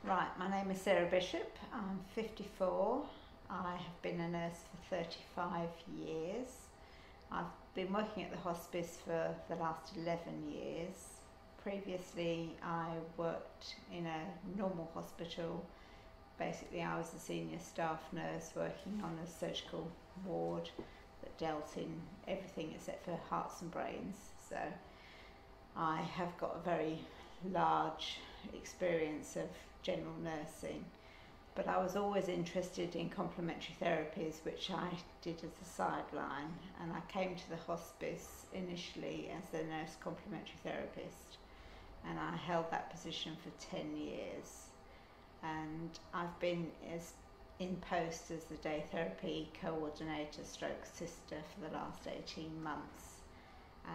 Right, my name is Sarah Bishop. I'm 54. I have been a nurse for 35 years. I've been working at the hospice for the last 11 years. Previously, I worked in a normal hospital. Basically, I was a senior staff nurse working on a surgical ward that dealt in everything except for hearts and brains. So I have got a very large experience of general nursing, but I was always interested in complementary therapies, which I did as a sideline, and I came to the hospice initially as the nurse complementary therapist, and I held that position for 10 years, and I've been in post as the day therapy coordinator stroke sister for the last 18 months.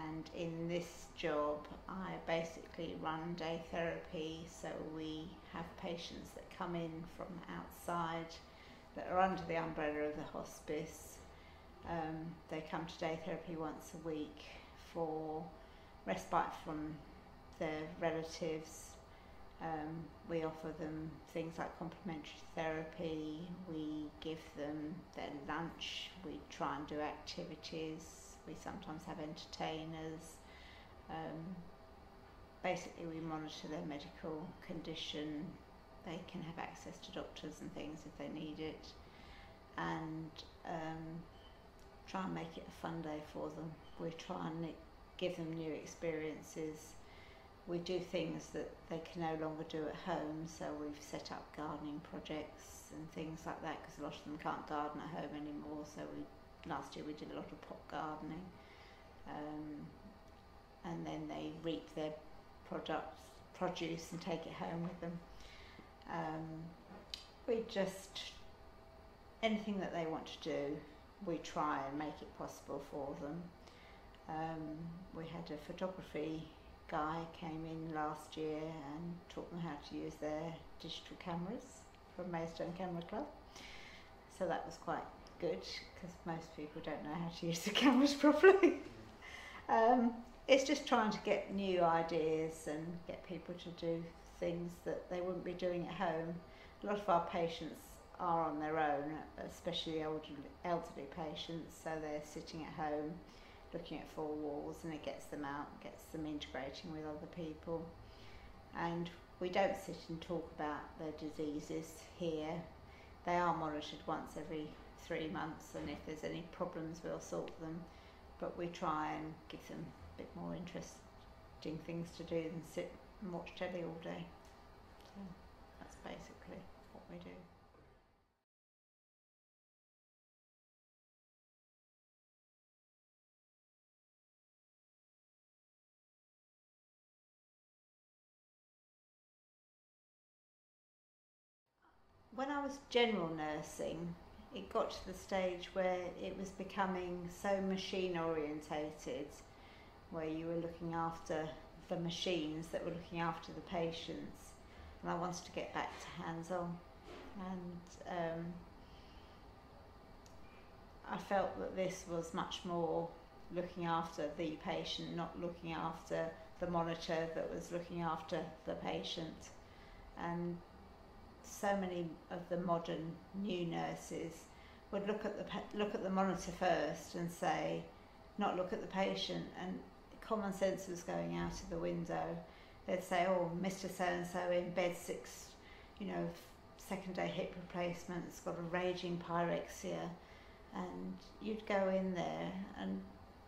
And in this job, I basically run day therapy, so we have patients that come in from outside that are under the umbrella of the hospice. They come to day therapy once a week for respite from their relatives. We offer them things like complementary therapy, we give them their lunch, we try and do activities. We sometimes have entertainers. Basically, we monitor their medical condition. They can have access to doctors and things if they need it, and try and make it a fun day for them. We try and give them new experiences. We do things that they can no longer do at home, so we've set up gardening projects and things like that, because a lot of them can't garden at home anymore, so last year we did a lot of pot gardening, and then they reap their produce and take it home with them. Anything that they want to do, we try and make it possible for them. We had a photography guy came in last year and taught them how to use their digital cameras from Maidstone Camera Club, so that was quite good, because most people don't know how to use the cameras properly. It's just trying to get new ideas and get people to do things that they wouldn't be doing at home. A lot of our patients are on their own, especially elderly patients, so they're sitting at home looking at four walls, and it gets them out, gets them integrating with other people. And we don't sit and talk about their diseases here. They are monitored once every 3 months, and if there's any problems we'll sort them, but we try and give them a bit more interesting things to do than sit and watch telly all day. So that's basically what we do. When I was general nursing, it got to the stage where it was becoming so machine orientated, where you were looking after the machines that were looking after the patients, and I wanted to get back to hands-on, and I felt that this was much more looking after the patient, not looking after the monitor that was looking after the patient. And so many of the modern new nurses would look at the monitor first and say, not look at the patient, and common sense was going out of the window. They'd say, oh, Mr. So-and-so in bed 6, second day hip replacement, it's got a raging pyrexia, and you'd go in there and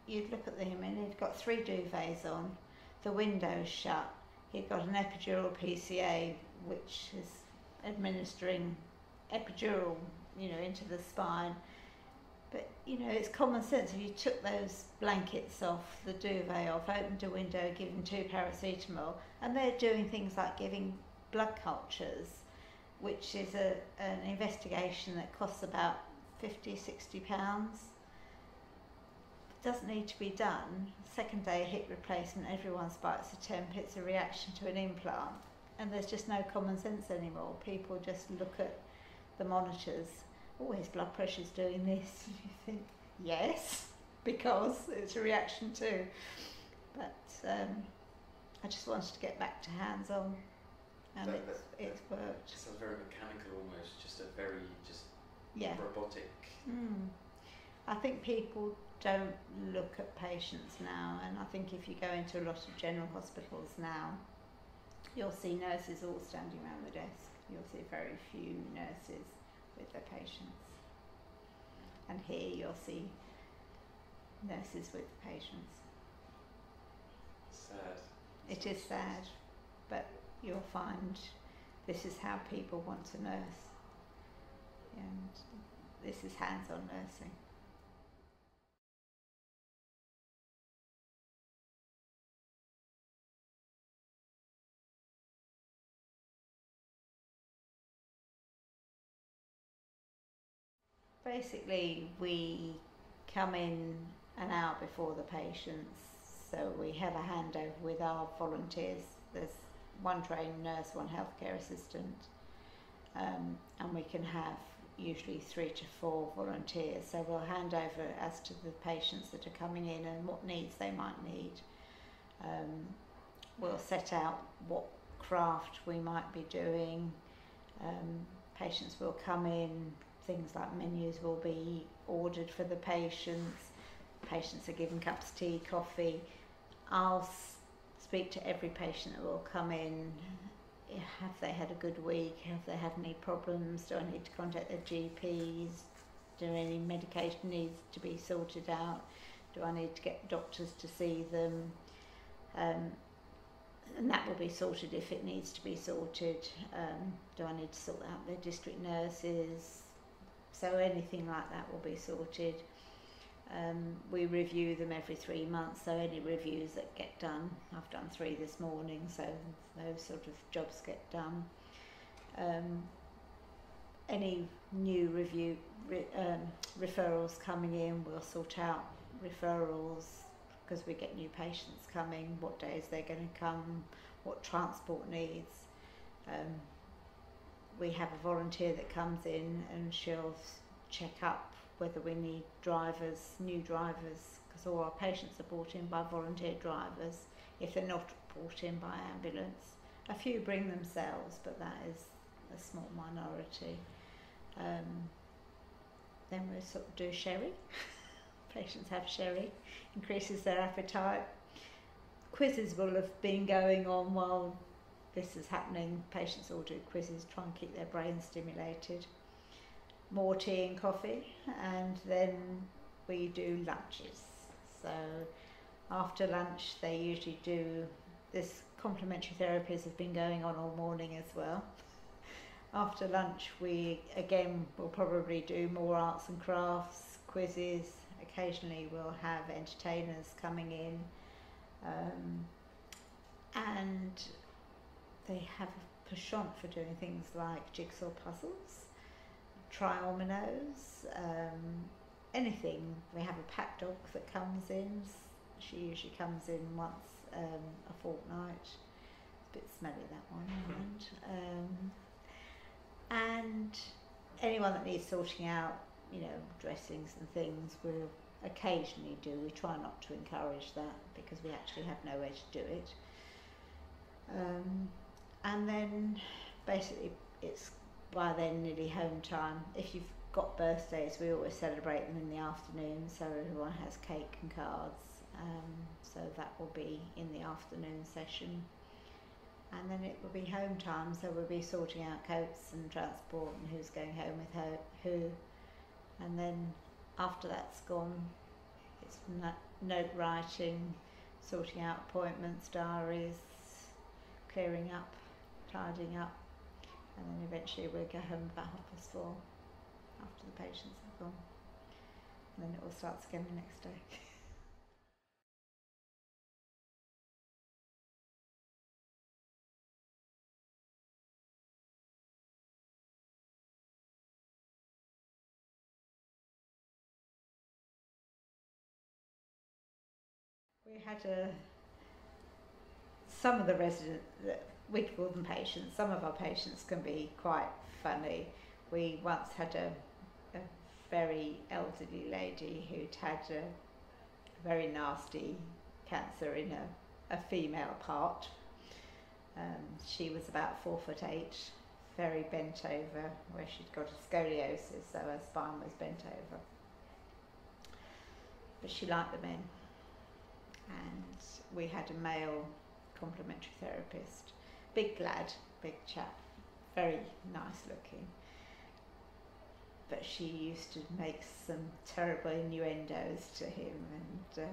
you'd look at him, and he'd got 3 duvets on, the window's shut, he'd got an epidural PCA, which is administering epidural, into the spine. But, it's common sense. If you took those blankets off, the duvet off, opened a window, given 2 paracetamol, and they're doing things like giving blood cultures, which is an investigation that costs about £50–60. Doesn't need to be done. Second day hip replacement, everyone spikes a temp, it's a reaction to an implant. And there's just no common sense anymore. People just look at the monitors. Oh, his blood pressure's doing this. And you think, yes, because it's a reaction too. But I just wanted to get back to hands-on and it's worked. It sounds very mechanical almost, just a very Yeah. robotic. I think people don't look at patients now, and I think if you go into a lot of general hospitals now, you'll see nurses all standing around the desk. You'll see very few nurses with their patients. And here you'll see nurses with patients. Sad. It is sad, but you'll find this is how people want to nurse, and this is hands-on nursing. Basically, we come in an hour before the patients, so we have a handover with our volunteers. There's one trained nurse, one healthcare assistant, and we can have usually 3 to 4 volunteers. So we'll hand over as to the patients that are coming in and what needs they might need. We'll set out what craft we might be doing. Patients will come in, things like menus will be ordered for the patients. Patients are given cups of tea, coffee. I'll speak to every patient that will come in. Have they had a good week? Have they had any problems? Do I need to contact their GPs? Do any medication needs to be sorted out? Do I need to get doctors to see them? And that will be sorted if it needs to be sorted. Do I need to sort out their district nurses? So anything like that will be sorted. We review them every 3 months, so any reviews that get done, I've done 3 this morning, so those sort of jobs get done. Any new referrals coming in, we'll sort out referrals because we get new patients coming, what days they're going to come, what transport needs. We have a volunteer that comes in and she'll check up whether we need drivers, new drivers, because all our patients are brought in by volunteer drivers if they're not brought in by ambulance. A few bring themselves, but that is a small minority. Then we sort of do sherry. Patients have sherry, increases their appetite. Quizzes will have been going on while this is happening. Patients all do quizzes, try and keep their brains stimulated. More tea and coffee, and then we do lunches. So after lunch they usually do this complementary therapies have been going on all morning as well. After lunch we again will probably do more arts and crafts, quizzes. Occasionally we'll have entertainers coming in, and they have a penchant for doing things like jigsaw puzzles, triominoes, anything. We have a pack dog that comes in. She usually comes in once a fortnight. It's a bit smelly, that one. And anyone that needs sorting out, you know, dressings and things, we'll occasionally do. We try not to encourage that because we actually have nowhere to do it. And then basically it's by then nearly home time. If you've got birthdays, we always celebrate them in the afternoon, so everyone has cake and cards. So that will be in the afternoon session. And then it will be home time, so we'll be sorting out coats and transport and who's going home with who. And then after that's gone, it's note writing, sorting out appointments, diaries, clearing up, tidying up, and then eventually we'll go home about 4:30 after the patients have gone. And then it all starts again the next day. We had some of the residents, we call them patients, some of our patients can be quite funny. We once had a very elderly lady who'd had a very nasty cancer in a female part. She was about 4'8", very bent over, where she'd got a scoliosis, so her spine was bent over. But she liked the men, and we had a male complementary therapist, big lad, big chap, very nice looking. But she used to make some terrible innuendos to him, and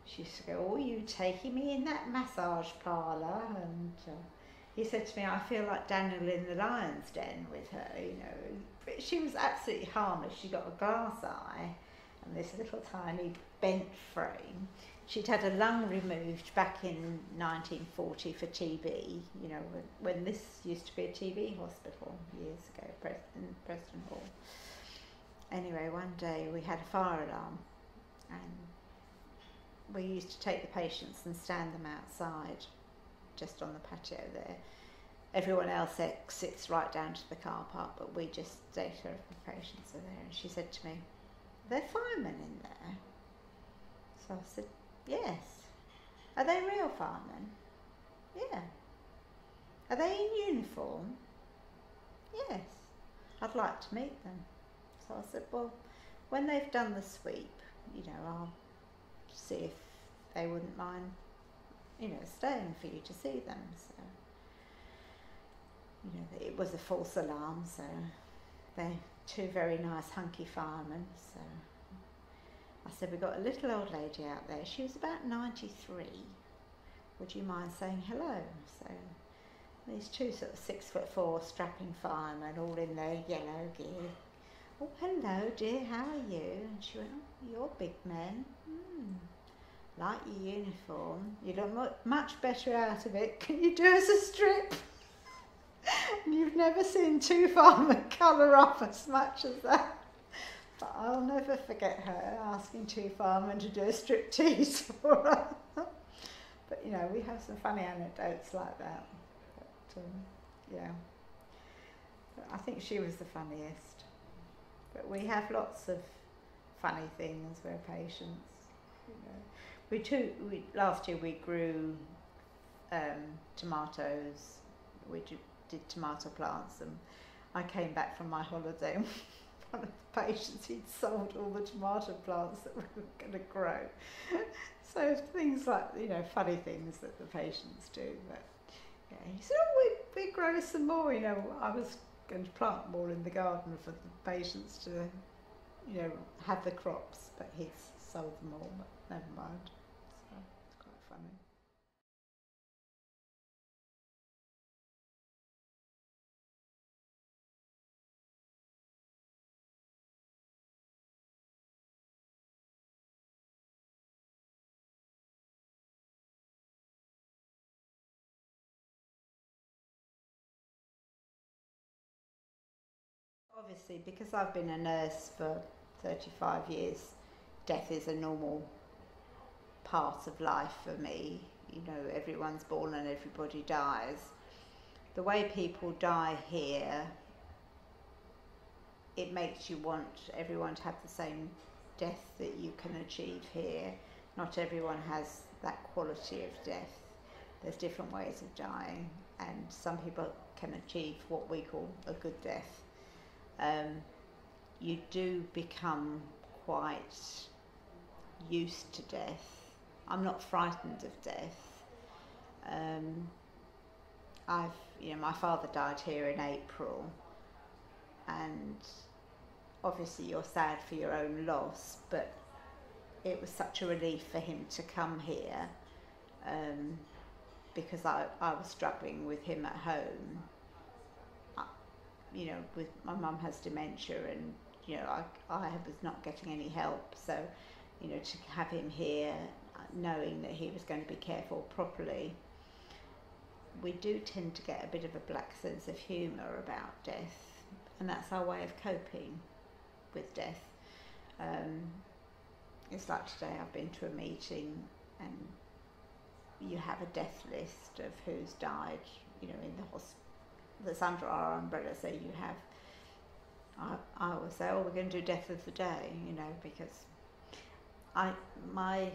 she used to go, "Oh, you taking me in that massage parlour?" And he said to me, "I feel like Daniel in the Lion's Den with her, you know." But she was absolutely harmless. She got a glass eye and this little tiny bent frame. She'd had a lung removed back in 1940 for TB, you know, when this used to be a TB hospital years ago, in Preston Hall. Anyway, one day we had a fire alarm, and we used to take the patients and stand them outside, just on the patio there. Everyone else exits right down to the car park, but we just stay there if the patients are there. And she said to me, "They're firemen in there?" So I said, "Yes." "Are they real firemen?" "Yeah." "Are they in uniform?" "Yes." "I'd like to meet them." So I said, "Well, when they've done the sweep, you know, I'll see if they wouldn't mind, you know, staying for you to see them." So, you know, it was a false alarm, so they're two very nice hunky firemen. So I said, "We've got a little old lady out there. She was about 93. Would you mind saying hello?" So these two sort of 6'4" strapping firemen, all in their yellow gear. "Oh, hello dear, how are you?" And she went, "Oh, you're big men. Like your uniform. You look much better out of it. Can you do us a strip?" And you've never seen two firemen colour up as much as that. But I'll never forget her asking two firemen to do a striptease for her. But you know, we have some funny anecdotes like that. But yeah, but I think she was the funniest. But we have lots of funny things where patients, you know. Last year we grew tomatoes. We did tomato plants, and I came back from my holiday and one of the patients, he'd sold all the tomato plants that we were going to grow. So things like, you know, funny things that the patients do. But yeah, he said, "Oh, we grow some more." You know, I was going to plant more in the garden for the patients to, you know, have the crops, but he's sold them all, but never mind. So it's quite funny. Obviously, because I've been a nurse for 35 years, death is a normal part of life for me. You know, everyone's born and everybody dies. The way people die here, it makes you want everyone to have the same death that you can achieve here. Not everyone has that quality of death. There's different ways of dying, and some people can achieve what we call a good death. You do become quite used to death. I'm not frightened of death. You know, my father died here in April, and obviously you're sad for your own loss, but it was such a relief for him to come here, because I was struggling with him at home. You know, with my mum has dementia, and you know, I was not getting any help, so you know, to have him here, knowing that he was going to be cared for properly. We do tend to get a bit of a black sense of humour about death, and that's our way of coping with death. It's like today I've been to a meeting, and you have a death list of who's died, you know, in the hospital that's under our umbrella. So you have, I always say, "Oh, we're going to do death of the day," you know, because my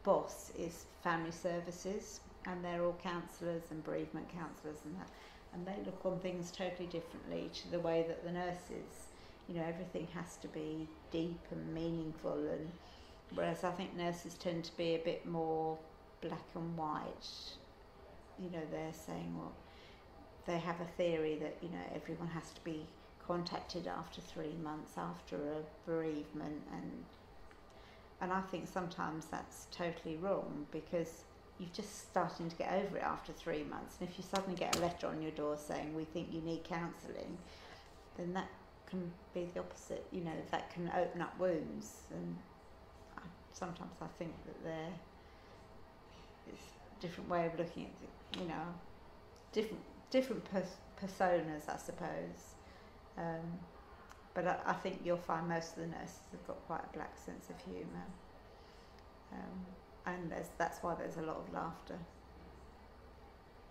boss is family services, and they're all counsellors and bereavement counsellors and that, and they look on things totally differently to the way that the nurses, you know, everything has to be deep and meaningful, and whereas I think nurses tend to be a bit more black and white. You know, they're saying, well, they have a theory that, you know, everyone has to be contacted after 3 months after a bereavement, and I think sometimes that's totally wrong, because you're just starting to get over it after 3 months, and if you suddenly get a letter on your door saying we think you need counselling, then that can be the opposite. You know, that can open up wounds, and sometimes I think that it's a different way of looking at it, you know, different personas, I suppose. But I think you'll find most of the nurses have got quite a black sense of humour, and that's why there's a lot of laughter.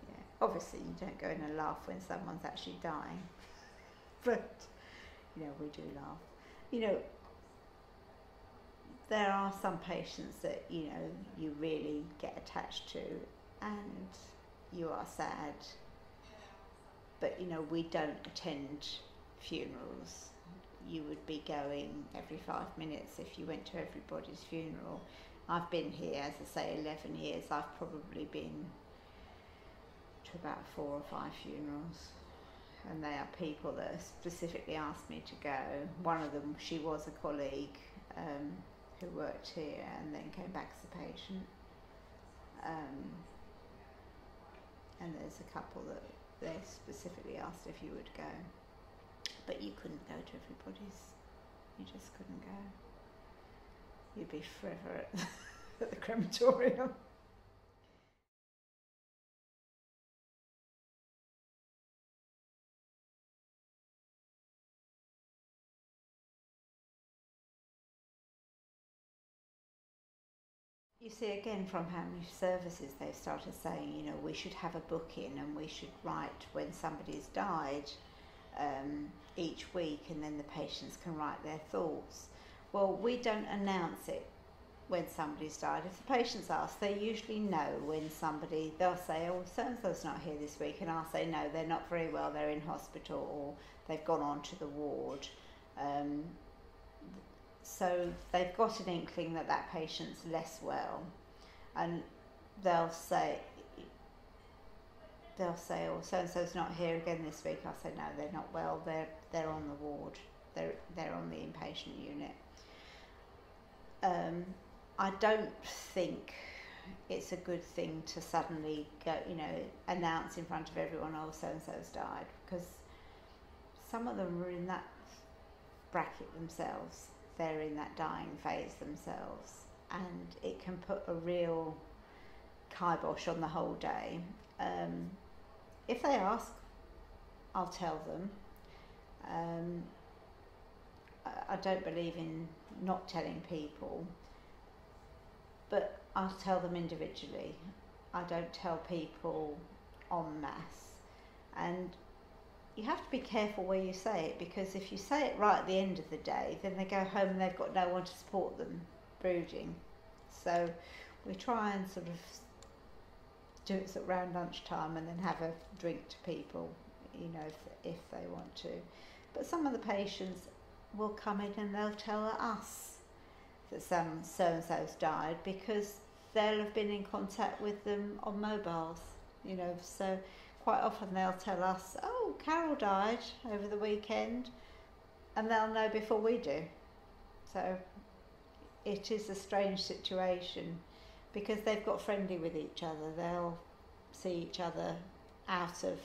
Yeah, obviously you don't go in and laugh when someone's actually dying, but you know, we do laugh. You know, there are some patients that, you know, you really get attached to, and you are sad, but you know, we don't attend funerals. You would be going every 5 minutes if you went to everybody's funeral. I've been here, as I say, 11 years. I've probably been to about 4 or 5 funerals, and they are people that have specifically asked me to go. One of them, she was a colleague who worked here and then came back as a patient. And there's a couple that they specifically asked if you would go. But you couldn't go to everybody's. You just couldn't go. You'd be forever at the crematorium. You see, again, from how many services they've started saying, you know, we should have a booking and we should write when somebody's died each week, and then the patients can write their thoughts. Well, we don't announce it when somebody's died. If the patients ask, they usually know when they'll say, oh, so-and-so's not here this week, and I'll say, no, they're not very well, they're in hospital, or they've gone on to the ward. So they've got an inkling that that patient's less well, and they'll say, oh, so-and-so's not here again this week. I'll say, no, they're not well, they're on the ward, they're on the inpatient unit. I don't think it's a good thing to suddenly go, you know, announce in front of everyone, oh, so-and-so's died, because some of them are in that bracket themselves. They're in that dying phase themselves, and it can put a real kibosh on the whole day. If they ask, I'll tell them. I don't believe in not telling people, but I'll tell them individually. I don't tell people en masse, and you have to be careful where you say it, because if you say it right at the end of the day, then they go home and they've got no one to support them brooding. So we try and sort of do it around lunchtime and then have a drink to people, you know, if they want to. But some of the patients will come in and they'll tell us that some so-and-so's died, because they'll have been in contact with them on mobiles, you know, so quite often they'll tell us, oh, Carol died over the weekend, and they'll know before we do. So it is a strange situation, because they've got friendly with each other. They'll see each other out of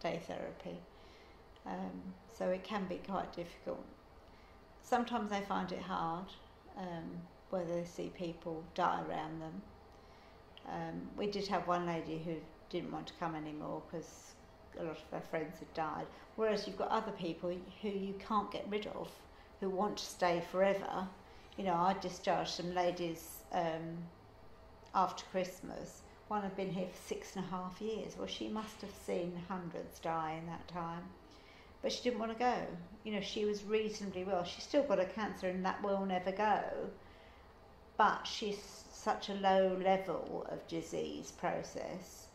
day therapy. So it can be quite difficult. Sometimes they find it hard, where they see people die around them. We did have one lady who didn't want to come anymore because a lot of her friends had died, whereas you've got other people who you can't get rid of, who want to stay forever. You know, I discharged some ladies after Christmas. One had been here for 6.5 years. Well, she must have seen hundreds die in that time, but she didn't want to go. You know, she was reasonably well. She's still got a cancer and that will never go, but she's such a low level of disease process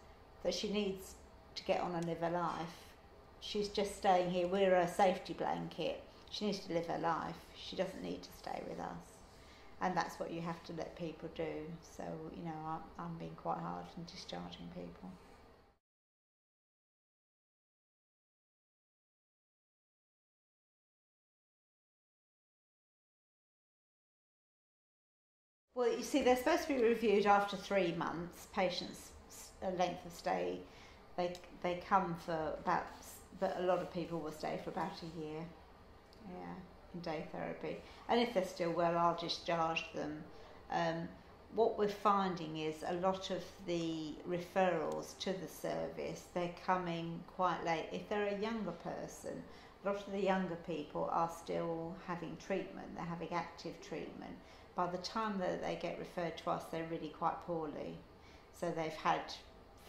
that she needs to get on and live her life. She's just staying here. We're a safety blanket. She needs to live her life. She doesn't need to stay with us. And that's what you have to let people do. So, you know, I'm being quite hard in discharging people. Well, you see, they're supposed to be reviewed after 3 months. Patients' length of stay, they come for about, but a lot of people will stay for about a year. Yeah, in day therapy. And if they're still well, I'll discharge them. What we're finding is a lot of the referrals to the service, they're coming quite late. If they're a younger person, a lot of the younger people are still having treatment, they're having active treatment. By the time that they get referred to us, they're really quite poorly. So they've had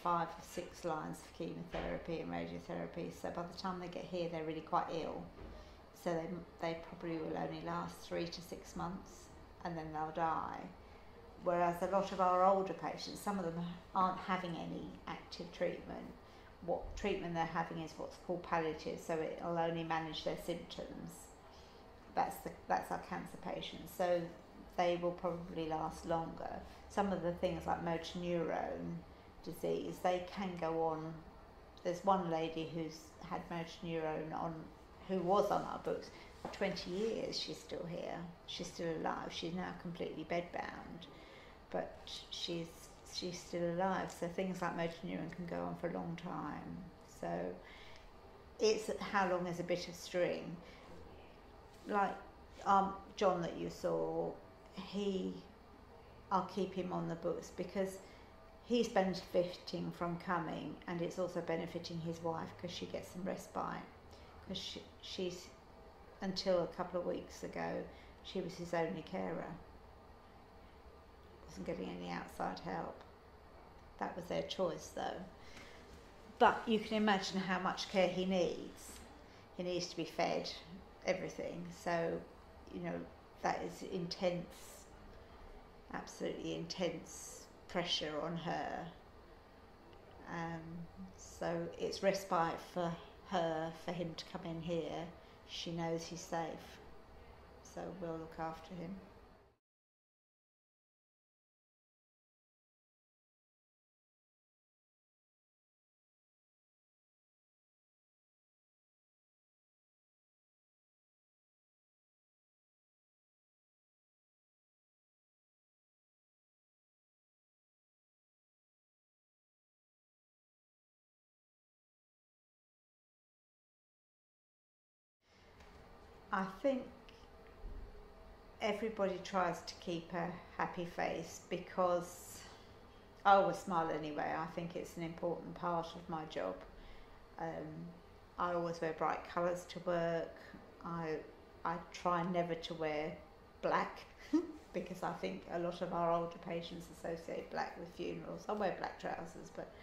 5 or 6 lines of chemotherapy and radiotherapy. So by the time they get here, they're really quite ill. So they probably will only last 3 to 6 months and then they'll die. Whereas a lot of our older patients, some of them aren't having any active treatment. What treatment they're having is what's called palliative, so it'll only manage their symptoms. That's our cancer patients. So they will probably last longer. Some of the things like motor neurone disease, they can go on. There's one lady who's had motor neurone who was on our books for 20 years. She's still here. She's still alive. She's now completely bedbound, but she's still alive. So things like motor neurone can go on for a long time. So it's how long is a bit of string. Like John that you saw, I'll keep him on the books because he's benefiting from coming, and it's also benefiting his wife because she gets some respite. Because she's, until a couple of weeks ago, she was his only carer. Wasn't getting any outside help. That was their choice though. But you can imagine how much care he needs. He needs to be fed, everything. So, you know, that is intense, absolutely intense pressure on her. So it's respite for her, for him to come in here. She knows he's safe, so we'll look after him. I think everybody tries to keep a happy face because I always smile anyway. I think it's an important part of my job. I always wear bright colours to work. I try never to wear black because I think a lot of our older patients associate black with funerals. I wear black trousers, but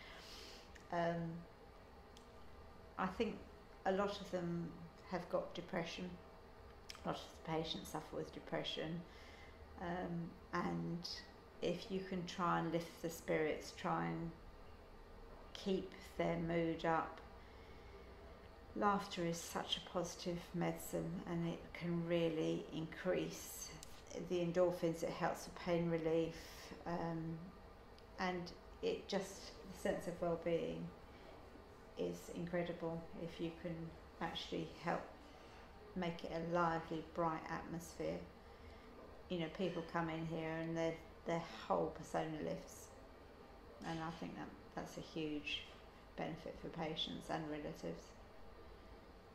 I think a lot of them have got depression. A lot of the patients suffer with depression, and if you can try and lift the spirits, try and keep their mood up. Laughter is such a positive medicine, and it can really increase the endorphins. It helps with pain relief, and it just, the sense of well-being is incredible if you can actually help make it a lively, bright atmosphere. You know, people come in here and their whole persona lifts, and I think that's a huge benefit for patients and relatives.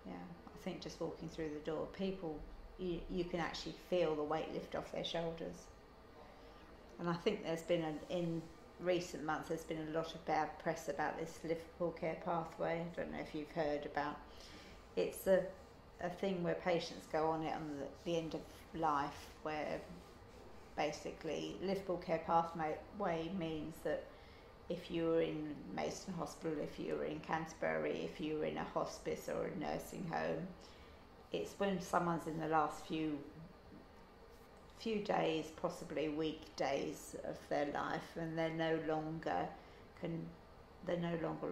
Yeah, I think just walking through the door, people, you can actually feel the weight lift off their shoulders. And I think there's been, in recent months, there's been a lot of bad press about this Liverpool Care Pathway. I don't know if you've heard about. It's a thing where patients go on it on the end of life, where basically Liverpool Care Pathway means that if you were in Mason Hospital, if you were in Canterbury, if you were in a hospice or a nursing home, it's when someone's in the last few days, possibly weekdays of their life, and they're no longer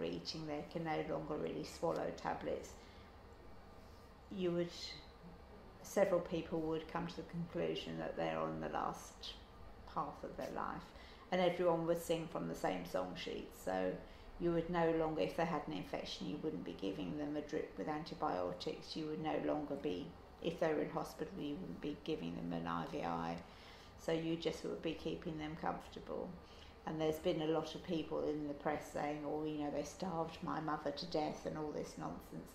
eating, they can no longer really swallow tablets. Several people would come to the conclusion that they're on the last path of their life, and everyone would sing from the same song sheet. So you would no longer, if they had an infection, you wouldn't be giving them a drip with antibiotics. You would no longer be, if they were in hospital, you wouldn't be giving them an IVI. So you just would be keeping them comfortable. And there's been a lot of people in the press saying, oh, you know, they starved my mother to death and all this nonsense.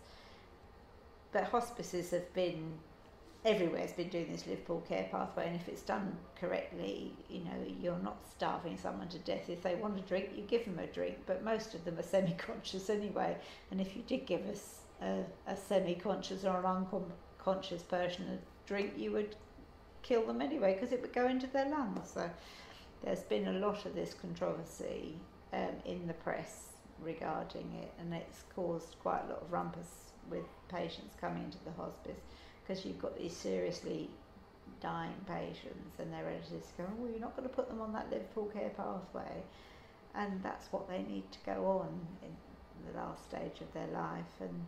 But hospices have been, everywhere's been doing this Liverpool Care Pathway, and if it's done correctly, you know, you're not starving someone to death. If they want a drink, you give them a drink, but most of them are semi-conscious anyway. And if you did give us a semi-conscious or an unconscious person a drink, you would kill them anyway, because it would go into their lungs. So there's been a lot of this controversy in the press regarding it, and it's caused quite a lot of rumpus with patients coming into the hospice, because you've got these seriously dying patients and their relatives going, well, you're not going to put them on that Liverpool Care Pathway, and that's what they need to go on in the last stage of their life. And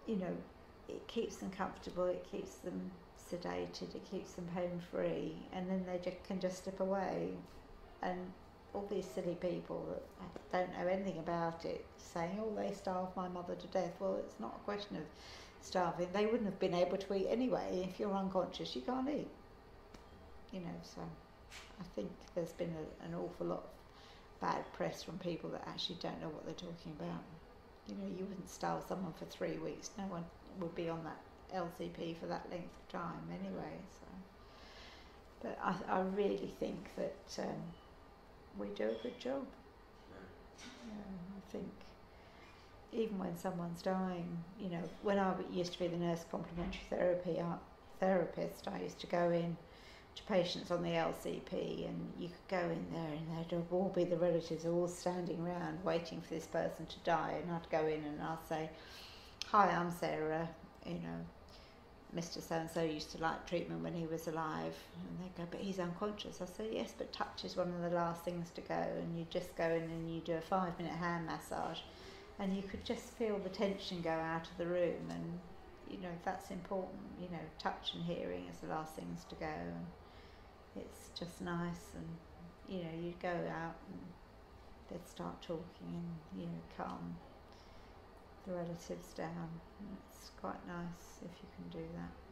you know, it keeps them comfortable, it keeps them sedated, it keeps them home free, and then they can just slip away. And all these silly people that don't know anything about it saying, oh, they starved my mother to death. Well, it's not a question of starving. They wouldn't have been able to eat anyway. If you're unconscious, you can't eat. You know, so I think there's been an awful lot of bad press from people that actually don't know what they're talking about. You know, you wouldn't starve someone for 3 weeks. No one would be on that LCP for that length of time anyway. So, but I really think that we do a good job. I think even when someone's dying, you know, when I used to be the nurse complementary therapist, I used to go in to patients on the LCP, and you could go in there and there'd all be the relatives all standing around waiting for this person to die, and I'd go in and I'd say, hi, I'm Sarah, you know, Mr. So-and-so used to like treatment when he was alive. And they'd go, but he's unconscious. I say, yes, but touch is one of the last things to go. And you just go in and you do a 5-minute hand massage, and you could just feel the tension go out of the room. And, you know, that's important. You know, touch and hearing is the last things to go. And it's just nice. And, you know, you'd go out and they'd start talking and, you know, calm the relatives down. And it's quite nice if you can do that.